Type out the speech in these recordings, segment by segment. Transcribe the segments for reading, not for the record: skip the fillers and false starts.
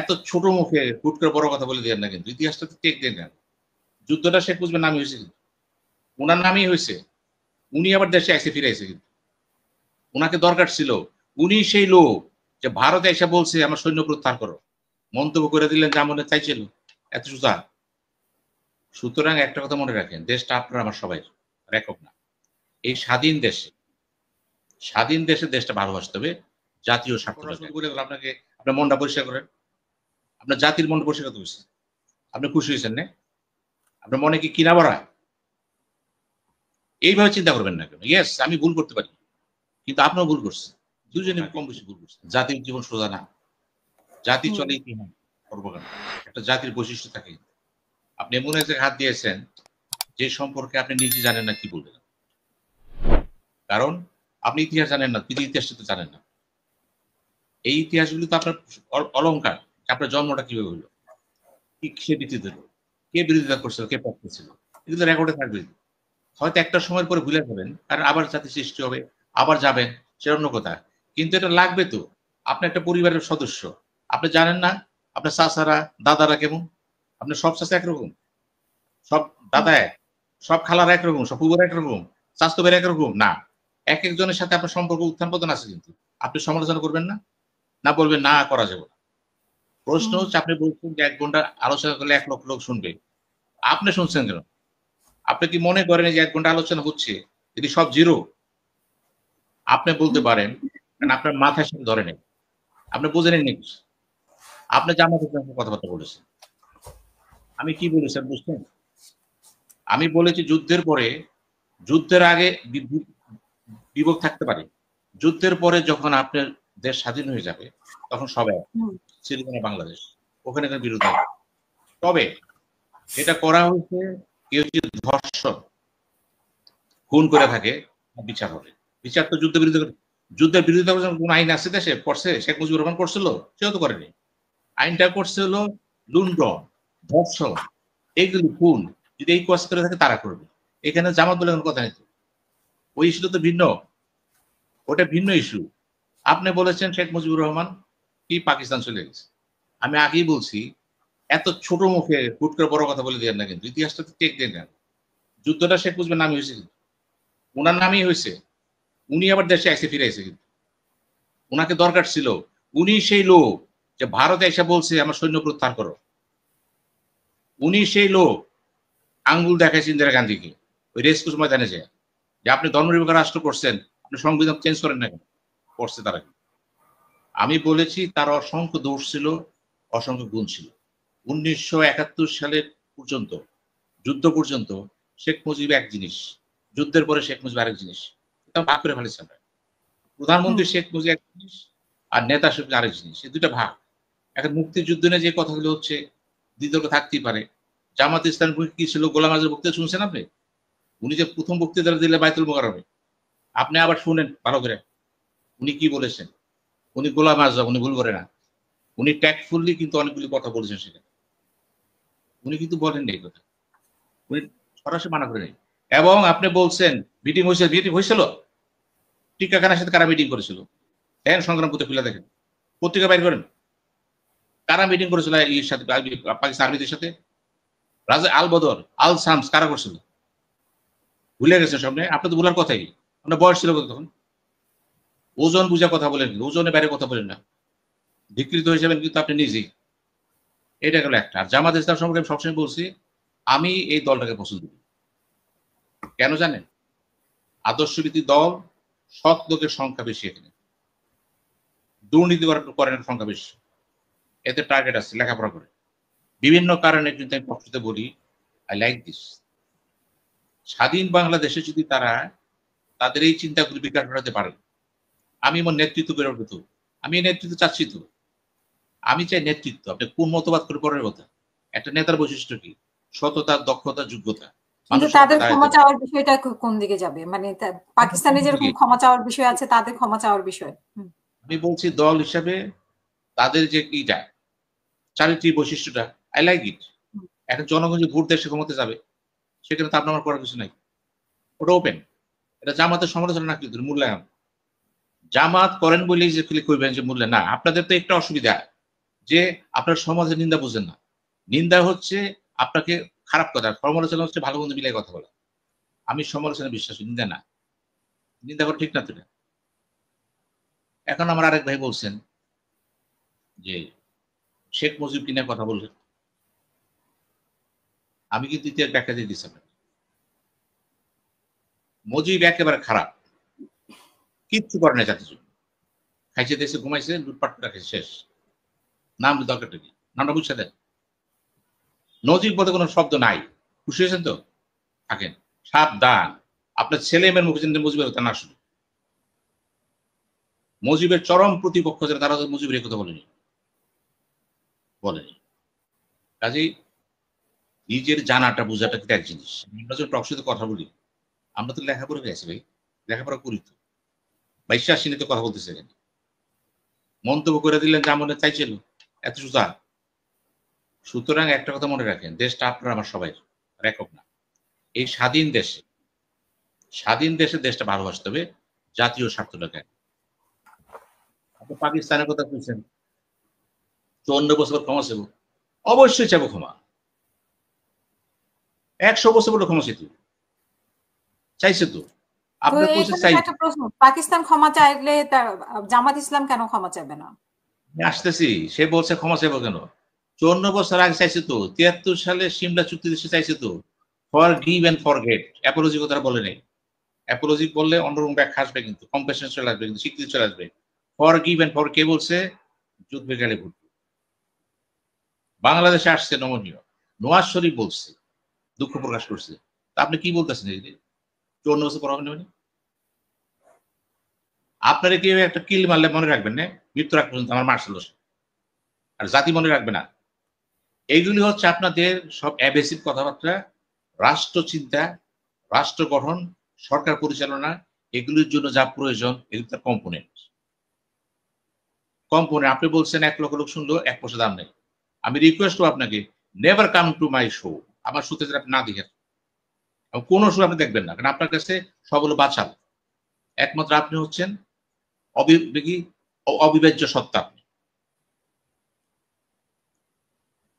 এত ছোট মুখে হুট করে বড় কথা বলে দেন না, কিন্তু ইতিহাসটা তো টেক দেন না। যুদ্ধটা শেখ মুজিবের নামে হয়েছে, কিন্তু ওনার নামেই হয়েছে। উনি আবার দেশে এসে ফিরে এসে, কিন্তু ওনাকে দরকার ছিল। উনি সেই লোক যে ভারতে এসে বলছে আমার সৈন্য প্রত্যাহার করো, মন্তব্য করে দিলেন যা মনে চাইছিল, এত সুজা। সুতরাং একটা কথা মনে রাখেন, দেশটা আপনার আমার সবাই, একক না। এই স্বাধীন দেশে দেশটা ভালোবাসতে হবে, জাতীয় স্বার্থ বলে আপনাকে আপনার মনটা পরিষ্কার করেন। আপনার জাতির মনটা পরিষ্কার করতে হয়েছে, আপনি খুশি হয়েছেন না? আপনার মনে কি কিনা ভরা? এইভাবে চিন্তা করবেন না কেন। ইয়েস, আমি ভুল করতে পারি, কিন্তু আপনিও ভুল করছেন, দুজনে কম বেশি ভুল করছেন। জাতির জীবন সোজা না, জাতি চলে ইতিহাস কর্মকাণ্ড, একটা জাতির বৈশিষ্ট্য থাকে। আপনি এমন এক জায়গায় হাত দিয়েছেন যে সম্পর্কে আপনি নিজে জানেন না কি বলবেন, কারণ আপনি ইতিহাস জানেন না, কিন্তু ইতিহাসটা তো জানেন না। এই ইতিহাসগুলি তো আপনার অলংকার। আপনার জন্মটা কিভাবে হলো, কি সে ভিত্তিতে হলো, কে বিরোধিতা করছিল, কে পক্ষে ছিল, এগুলো রেকর্ডে থাকবে। হয়তো একটা সময়ের পরে ভুলে যাবেন, আর আবার জাতি সৃষ্টি হবে, আবার যাবেন, সে অন্য কথা। কিন্তু এটা লাগবে তো। আপনি একটা পরিবারের সদস্য, আপনি জানেন না আপনার চাচারা দাদারা কেমন? আপনার সব চাচা একরকম, সব দাদা এক, সব খালারা একরকম, সব পুকুরা একরকম, স্বাস্থ্য বের একরকম না। এক একজনের সাথে আপনার সম্পর্ক উত্থান পতন আছে, কিন্তু আপনি সমালোচনা করবেন না, না বলবেন না করা যাবে না। প্রশ্ন হচ্ছে, আপনি বলছেন যে 1 ঘন্টা আলোচনা করলে 1 লক্ষ লোক শুনবে, আপনি শুনছেন কেন? আপনি কি মনে করেন যে 1 ঘন্টা আলোচনা হচ্ছে যদি সব জিরো? আপনি বলতে পারেন, কারণ আপনার মাথায় সাথে ধরে নেই, আপনি বুঝে নেন নি। আপনি জামাতের সঙ্গে কথাবার্তা বলেছেন, আমি কি বলেছি বুঝছেন? আমি বলেছি যুদ্ধের আগে বিভক্ত থাকতে পারে, যুদ্ধের পরে যখন আপনার দেশ স্বাধীন হয়ে যাবে তখন সবাই শ্রীলঙ্কা বাংলাদেশ ওখানে বিরোধ হবে। তবে এটা করা হয়েছে, কেউ যদি ধর্ষণ খুন করে থাকে বিচার হবে। বিচার তো যুদ্ধের বিরোধিতা কোন আইন আছে দেশে করছে? শেখ মুজিবুর রহমান করছিল? সেও তো করেনি। আইনটা করছে হলো লুণ্ঠন, ধর্ষণ, এইগুলি খুন যদি এই কাজ করে থাকে তারা করবে। এখানে জামাত বলে কোনো কথা নেই। ওই ইস্যু তো ভিন্ন, ওটা ভিন্ন ইস্যু। আপনি বলেছেন শেখ মুজিবুর রহমান কি পাকিস্তান চলে গেছে। আমি আগেই বলছি, এত ছোট মুখে হুট করে বড় কথা বলে দেন না, কিন্তু ইতিহাসটা তো টেক দেন না। যুদ্ধটা শেখ মুজিবের নামে হয়েছে, কিন্তু ওনার নামেই হয়েছে। উনি আবার দেশে এসে ফিরে এসে, কিন্তু ওনাকে দরকার ছিল। উনি সেই লোক যে ভারতে এসে বলছে আমার সৈন্য প্রত্যাহার করো। উনি সেই লোক আঙ্গুল দেখাইছে ইন্দিরা গান্ধীকে ওই রেসকোর্স ময়দানে যায় যে আপনি ধর্মনিরপেক্ষ রাষ্ট্র করছেন, আপনি সংবিধান চেঞ্জ করেন না কেন? করছে তারা। আমি বলেছি তার অসংখ্য দোষ ছিল, অসংখ্য গুণ ছিল। 1971 সালের পর্যন্ত, যুদ্ধ পর্যন্ত শেখ মুজিব এক জিনিস, যুদ্ধের পরে শেখ মুজিব আরেক জিনিস। এটা ভাগ করে ফেলেছে আমরা। প্রধানমন্ত্রী শেখ মুজিব এক জিনিস, আর নেতা শেখ আরেক জিনিস, এই দুটা ভাগ। এখন মুক্তিযুদ্ধ নিয়ে যে কথাগুলো হচ্ছে, দ্বিতর্ক থাকতেই পারে। জামাত ইসলাম কি ছিল? গোলাম আজমের বক্তৃতা শুনছেন আপনি? উনি যে প্রথম বক্তৃতা দিলে বাইতুল মোকাররমে, আপনি আবার শুনেন ভালো করে উনি কি বলেছেন। উনি গোলাম আজম, উনি ভুল করে না। উনি ট্যাক্টফুলি কিন্তু অনেকগুলি কথা বলেছেন সেখানে। উনি কিন্তু বলেননি এই কথা, উনি সরাসরি মানা করে নেই। এবং আপনি বলছেন মিটিং হয়েছে, মিটিং হয়েছিল, টিকা খানের সাথে কারা মিটিং করেছিল? দেখেন সংগ্রাম করতে খুলে দেখেন, পত্রিকা বাইর করেন, কারা মিটিং করেছিল এর সাথে, পাকিস্তান আর্মিদের সাথে? রাজা আল বদর, আল শামস কারা করছিল? ভুলে গেছেন সামনে? আপনি তো ভুলার কথাই। আপনার বয়স ছিল কত তখন? ওজন বুঝা কথা বলেন, ওজনের বাইরে কথা বলেন না, বিকৃত হয়ে যাবেন কিন্তু আপনি নিজেই। এটা গেল একটা। আর জামাত ইসলাম সম্পর্কে আমি সবসময় বলছি, আমি এই দলটাকে পছন্দ করি। কেন জানেন? আদর্শভিত্তিক দল, সৎ লোকের সংখ্যা বেশি, এখানে দুর্নীতি করার সংখ্যা বেশি, এতে টার্গেট আছে, লেখাপড়া করে বিভিন্ন কারণে। কিন্তু আমি পক্ষতে বলি আই লাইক দিস। স্বাধীন বাংলাদেশে যদি তারা তাদের এই চিন্তাগুলি বিকাশ ঘটাতে পারে, আমি আমার নেতৃত্ব বের হবে তো, আমি এই নেতৃত্ব চাচ্ছি তো। আমি চাই নেতৃত্ব। আপনি কোন মতবাদ করে পরের কথা, একটা নেতার বৈশিষ্ট্য কি? সততা, দক্ষতা, যোগ্যতা। কিন্তু তাদের ক্ষমা চাওয়ার বিষয়টা কোন দিকে যাবে? মানে পাকিস্তানে যেরকম ক্ষমা চাওয়ার বিষয় আছে, তাদের ক্ষমা চাওয়ার বিষয়। আমি বলছি দল হিসাবে তাদের যে কিটা চারিত্রিক বৈশিষ্ট্যটা, আই লাইক ইট। এখন জনগণ যে ভোট দেশে ক্ষমতা যাবে, সেখানে তো আপনার করার কিছু নাই, ওটা ওপেন। এটা জামাতের সমালোচনা না, কিন্তু মূল্যায়ন। জামাত করেন বলেই যে ক্লিক করবেন যে মূল্যায়ন না। আপনাদের তো একটা অসুবিধা, যে আপনার সমাজের নিন্দা বুঝেন না। নিন্দা হচ্ছে আপনাকে খারাপ কথা, সমালোচনা হচ্ছে ভালো মন্দ মিলাই কথা বলা। আমি সমালোচনা বিশ্বাসী, নিন্দা না। নিন্দা করা ঠিক না তো এটা। এখন আমার আরেক ভাই বলছেন যে শেখ মুজিবকে নিয়ে কথা বললেন। আমি কিন্তু ইতিহাস ব্যাখ্যা দিয়ে দিচ্ছি আপনাকে। মুজিব একেবারে খারাপ, কিচ্ছু করে না জাতির জন্য। খাইছে দেশে ঘুমাইছে, লুটপাট করে রাখেছে, শেষ। নাম দরকারটা কি? নামটা বুঝতে দেন। নজিব বলতে কোনো শব্দ নাই। খুশি হয়েছেন তো? থাকেন সাবধান। আপনার ছেলে মেয়ের মুখে যেন মুজিবের কথা না শুনে। মুজিবের চরম প্রতিপক্ষ যারা, তারা মুজিবের কথা বলেনি, বলেনি। কাজেই নিজের জানাটা বোঝাটা কিন্তু এক জিনিস। আমরা যখন টকশোতে কথা বলি, আমরা তো লেখাপড়া গেছি ভাই, লেখাপড়া করি তো। 22 আসিনি তো কথা বলতেছে এখানে। মন্তব্য করে দিলেন যা মনে চাইছিল, এত সোজা। সুতরাং একটা কথা মনে রাখেন, দেশটা আপনার আমার সবাই, একক না। এই স্বাধীন দেশে দেশটা ভালোবাসতে হবে, জাতীয় স্বার্থটাকে। আপনি পাকিস্তানের কথা বলছেন, 54 বছর ক্ষমা চাইব, অবশ্যই চাইব ক্ষমা। 100 বছর বলে ক্ষমা চাইছে তো। আপনার একটা প্রশ্ন, পাকিস্তান ক্ষমা চাইলে জামাত ইসলাম কেন ক্ষমা চাইবে না? আসতেছি, সে বলছে ক্ষমা চাইবো কেন? 54 বছর আগে চাইছে তো, 73 সালে সিমলা চুক্তি দেশে চাইছে তো। Forgive and forget, apology কথাটা বলে নেই। অ্যাপোলজি বললে অন্যরকম ব্যাখ্যা আসবে, কিন্তু কম্পেশন চলে আসবে, কিন্তু স্বীকৃতি চলে আসবে। ফর গিভ এন্ড ফর কে বলছে? যুদ্ধে গেলে ভুল। বাংলাদেশে আসছে নমনীয়, নওয়াজ শরীফ বলছে, দুঃখ প্রকাশ করছে। তা আপনি কি বলতেছেন? এই যে 54 বছর পর হবে না, আপনারা কেউ একটা কিল মারলে মনে রাখবেন না মৃত্যু রাখ পর্যন্ত আমার মার্শাল, আর জাতি মনে রাখবে না। এইগুলি হচ্ছে আপনাদের সব অ্যাবেসিভ কথাবার্তা, রাষ্ট্র চিন্তা, রাষ্ট্র গঠন, সরকার পরিচালনা, এগুলির জন্য যা প্রয়োজন এগুলি তার কম্পোনেন্ট। আপনি বলছেন 1 লক্ষ লোক শুনলো, 1 পয়সা দাম নেই। আমি রিকোয়েস্ট করবো আপনাকে, never come to my show. আমার শোতে আপনি না দেখেন, কোনো শো আপনি দেখবেন না, কারণ আপনার কাছে সব হলো বাচাল। একমাত্র আপনি হচ্ছেন অবিবেকী, অবিবেচ্য সত্তা। আপনি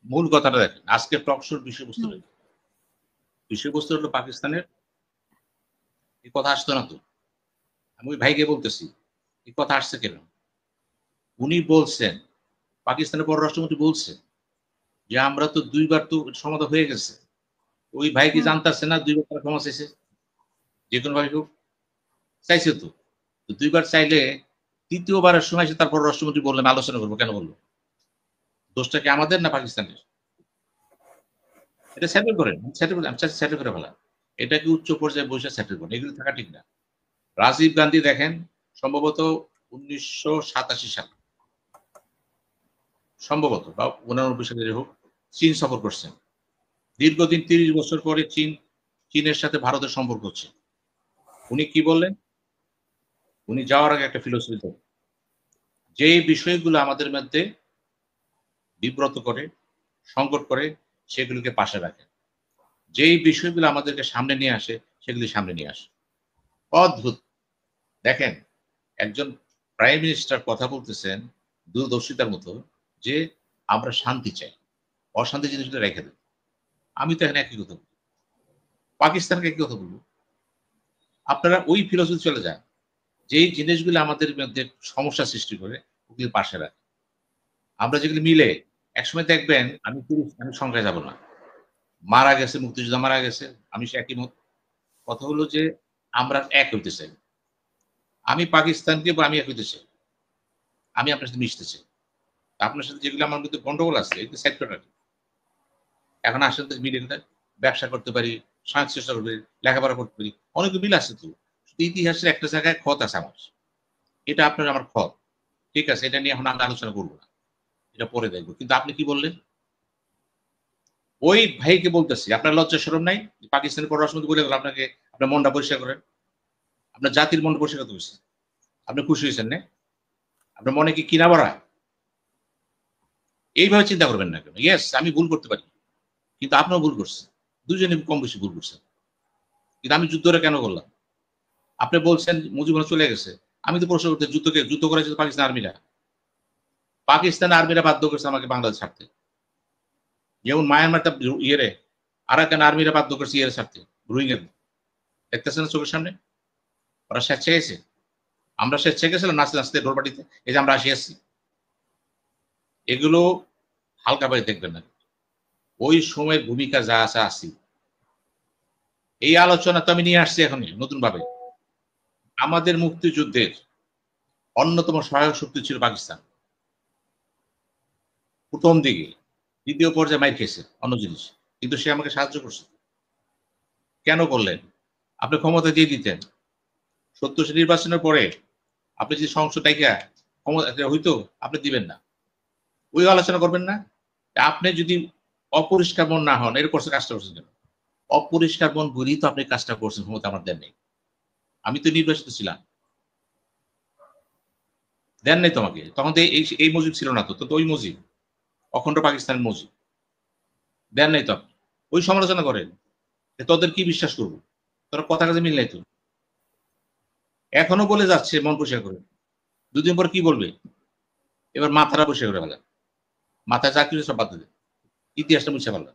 মূল কথাটা দেখেন, আজকে টক শোর বিষয়বস্তু হলো পাকিস্তানের। এই কথা আসতো না তো। আমি ওই ভাইকে বলতেছি, এই কথা আসছে কেন? উনি বলছেন, পাকিস্তানের পররাষ্ট্রমন্ত্রী বলছে যে আমরা তো 2বার তো সমাধান হয়ে গেছে। ওই ভাই কি জানতেছে না 2বার তারা ক্ষমা চাইছে? যে কোনো ভাই হোক চাইছে তো। 2বার চাইলে 3য়বারের সময় তার পররাষ্ট্রমন্ত্রী বললেন আলোচনা করবো, কেন বললো? দোষটা কি আমাদের না পাকিস্তানের? এটা সেটেল করেন, সেটেল করে ফেলা। এটাকে উচ্চ পর্যায়ে বসে সেটেল করেন, এগুলো থাকা ঠিক না। রাজীব গান্ধী দেখেন, সম্ভবত 1987 সাল, সম্ভবত বা 89 সালে হোক, চীন সফর করছেন। দীর্ঘদিন 30 বছর পরে চীনের সাথে ভারতের সম্পর্ক হচ্ছে। উনি কি বললেন? উনি যাওয়ার আগে একটা ফিলোসফি দেন, যে বিষয়গুলো আমাদের মধ্যে বিব্রত করে, সংকট করে, সেগুলোকে পাশে রাখেন। যেই বিষয়গুলো আমাদেরকে সামনে নিয়ে আসে, সেগুলি সামনে নিয়ে আসে। অদ্ভুত। দেখেন, একজন প্রাইম মিনিস্টার কথা বলতেছেন দূরদর্শিতার মতো, যে আমরা শান্তি চাই, অশান্তি জিনিসগুলো রেখে দেব। আমি তো এখানে একই কথা বলবো, পাকিস্তানকে একই কথা বলবো। আপনারা ওই ফিলোসফি চলে যান, যেই জিনিসগুলো আমাদের মধ্যে সমস্যা সৃষ্টি করে ওগুলি পাশে রাখে। আমরা যেগুলি মিলে, একসময় দেখবেন, আমি সংখ্যায় যাব না, মারা গেছে, মুক্তিযোদ্ধা মারা গেছে, আমি সে একই মত। কথা হলো যে আমরা এক হইতে চাই। আমি পাকিস্তানকে আমি এক হইতে চাই, আমি আপনার সাথে মিশতে চাই। আপনার সাথে যেগুলো আমার মধ্যে গন্ডগোল আছে, এগুলো সাইড করে রাখি। এখন আসলে মিলে ব্যবসা করতে পারি, সায়েন্স চেষ্টা করতে পারি, লেখাপড়া করতে পারি, অনেক মিল আছে তো। ইতিহাসের একটা জায়গায় ক্ষত আছে আমার, এটা আপনার আমার ক্ষত, ঠিক আছে, এটা নিয়ে এখন আমরা আলোচনা করবো না, এটা পরে দেখবো। কিন্তু আপনি কি বললেন? ওই ভাইকে বলতেছি, আপনার লজ্জা শরম নাই? পাকিস্তানের পররাষ্ট্রমন্ত্রী বলে গেল আপনাকে, আপনার মনটা পরিষ্কার করেন, আপনার জাতির মনটা পরিষ্কার করতে হয়েছে, আপনি খুশি হয়েছেন না? আপনার মনে কি কিনা ভরা? এইভাবে চিন্তা করবেন না কেন। ইয়েস, আমি ভুল করতে পারি, কিন্তু আপনিও ভুল করছেন, দুজনে কম বেশি ভুল করছেন। কিন্তু আমি যুদ্ধটা কেন করলাম? আপনি বলছেন মুজিবুর চলে গেছে, আমি তো প্রশ্ন করতে, যুদ্ধ করেছে পাকিস্তান আর্মিরা। পাকিস্তান আর্মিরা বাধ্য করছে আমাকে বাংলাদেশ ছাড়তে, যেমন মায়ানমারটা ইয়েরে আরাকান আর্মিরা বাধ্য করছে ইয়েরে ছাড়তে, রোহিঙ্গা। দেখতেছেন না চোখের সামনে? ওরা স্বেচ্ছায় গেছে, আমরা স্বেচ্ছায় গেছিলাম নাচতে নাচতে ডোরবাটিতে, এই যে আমরা আসি আসছি। এগুলো হালকা ভাবে দেখবেন না, ওই সময়ের ভূমিকা যা আছে আসি। এই আলোচনা তো আমি নিয়ে আসছি এখন নতুন ভাবে। আমাদের মুক্তিযুদ্ধের অন্যতম সহায়ক শক্তি ছিল পাকিস্তান প্রথম দিকে, দ্বিতীয় পর্যায়ে মাইর খেয়েছে অন্য জিনিস, কিন্তু সে আমাকে সাহায্য করছে। কেন করলেন? আপনি ক্ষমতা দিয়ে দিতেন, ৭০ নির্বাচনের পরে আপনি যদি সংসদটাকে ক্ষমতা হইতো, আপনি দিবেন না, ওই আলোচনা করবেন না। আপনি যদি অপরিষ্কার মন না হন, এর করছে কাজটা করছেন কেন? অপরিষ্কার মন বলেই তো আপনি কাজটা করছেন, ক্ষমতা আমার দেন নেই। আমি তো নির্বাচিত ছিলাম, দেন নেই তোমাকে। তখন তো এই মজিব ছিল না, তো ওই মজিব, অখণ্ড পাকিস্তানের মজিব, দেন নাই তো আপনি। ওই সমালোচনা করেন, তোদের কি বিশ্বাস করবো? তোরা কথা কাজে মিল নাই তো। এখনো বলে যাচ্ছে মন পরিষ্কার করে, দুদিন পর কি বলবে? এবার মাথাটা পরিষ্কার করে ফেলা, মাথায় চাকরি সব বাদ দেবে, ইতিহাসটা মুছে ফেলা।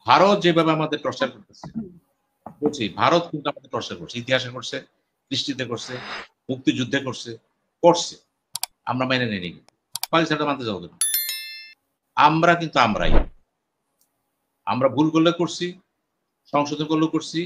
ভারত যেভাবে আমাদের টর্চার করতেছে, বলছি ভারত কিন্তু আমাদের টর্চার করছে, ইতিহাসে করছে, কৃষ্টিতে করছে, মুক্তিযুদ্ধে করছে, করছে, আমরা মেনে নিই। পাকিস্তানটা মানতে যাবো না। আমরা কিন্তু আমরা ভুল করলে করছি, সংশোধন করলেও করছি,